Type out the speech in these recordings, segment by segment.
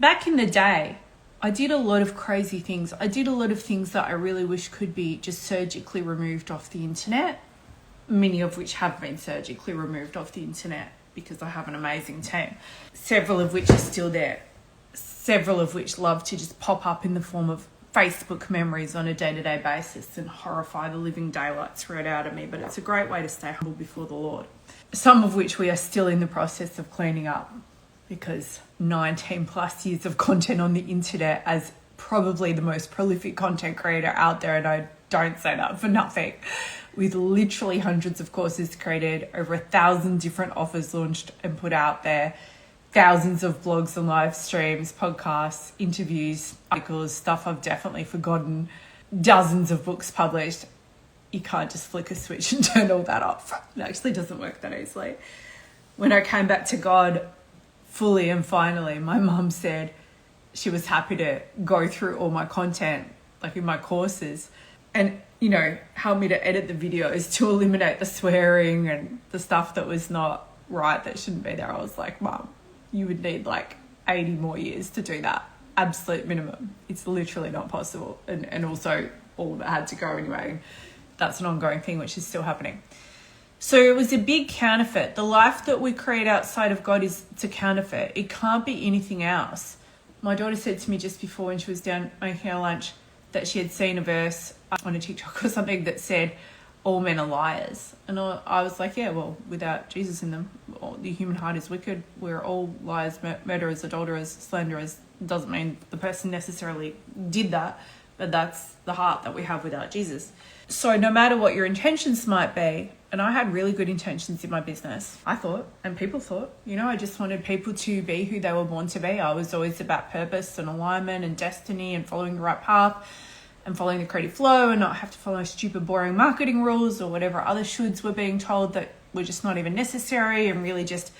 back in the day, I did a lot of crazy things. I did a lot of things that I really wish could be just surgically removed off the internet, many of which have been surgically removed off the internet because I have an amazing team, several of which are still there, several of which love to just pop up in the form of Facebook memories on a day-to-day basis and horrify the living daylights right out of me. But it's a great way to stay humble before the Lord. Some of which we are still in the process of cleaning up, because 19 plus years of content on the internet as probably the most prolific content creator out there, and I don't say that for nothing, with literally hundreds of courses created, over 1,000 different offers launched and put out there, thousands of blogs and live streams, podcasts, interviews, articles, stuff I've definitely forgotten, dozens of books published. You can't just flick a switch and turn all that off. It actually doesn't work that easily. When I came back to God fully and finally, my mum said she was happy to go through all my content, like in my courses, and, you know, help me to edit the videos to eliminate the swearing and the stuff that was not right, that shouldn't be there. I was like, Mum, you would need like 80 more years to do that. Absolute minimum. It's literally not possible. And also all of it had to go anyway. That's an ongoing thing, which is still happening. So it was a big counterfeit. The life that we create outside of God it's a counterfeit. It can't be anything else. My daughter said to me just before when she was down making her lunch that she had seen a verse on a TikTok or something that said, all men are liars. And I was like, yeah, well, without Jesus in them, the human heart is wicked. We're all liars, murderers, adulterers, slanderers. It doesn't mean the person necessarily did that, but that's the heart that we have without Jesus. So no matter what your intentions might be, and I had really good intentions in my business, I thought, and people thought, you know, I just wanted people to be who they were born to be. I was always about purpose and alignment and destiny and following the right path and following the creative flow and not have to follow stupid, boring marketing rules or whatever other shoulds we're being told that were just not even necessary, and really just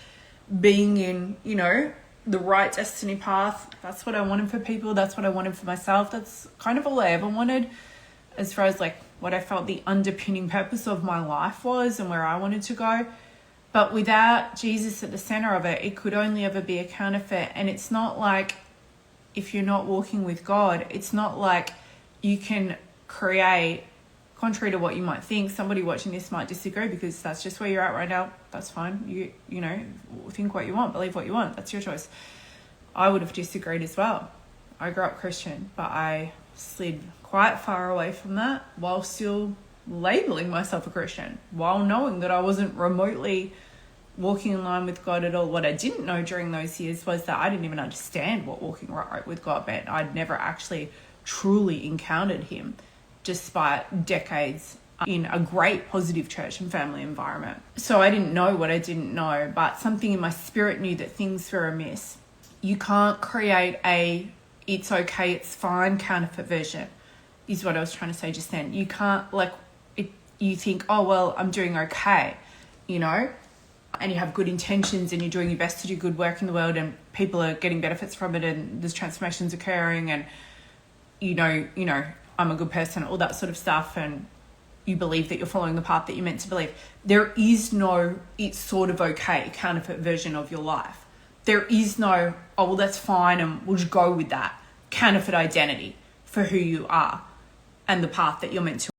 being in, you know, the right destiny path. That's what I wanted for people. That's what I wanted for myself. That's kind of all I ever wanted, as far as like what I felt the underpinning purpose of my life was and where I wanted to go. But without Jesus at the center of it, it could only ever be a counterfeit. And it's not like, if you're not walking with God, it's not like you can create, contrary to what you might think. Somebody watching this might disagree because that's just where you're at right now. That's fine. You know, think what you want, believe what you want. That's your choice. I would have disagreed as well. I grew up Christian, but I slid quite far away from that while still labeling myself a Christian, while knowing that I wasn't remotely walking in line with God at all. What I didn't know during those years was that I didn't even understand what walking right with God meant. I'd never actually truly encountered him, despite decades in a great positive church and family environment. So I didn't know what I didn't know, but something in my spirit knew that things were amiss. You can't create a it's okay, it's fine counterfeit version, is what I was trying to say just then. You can't, like, you think, oh, well, I'm doing okay, you know, and you have good intentions and you're doing your best to do good work in the world and people are getting benefits from it and there's transformations occurring and, you know, I'm a good person, all that sort of stuff, and you believe that you're following the path that you're meant to believe. There is no it's sort of okay counterfeit version of your life. There is no, oh, well, that's fine and we'll just go with that counterfeit identity for who you are and the path that you're meant to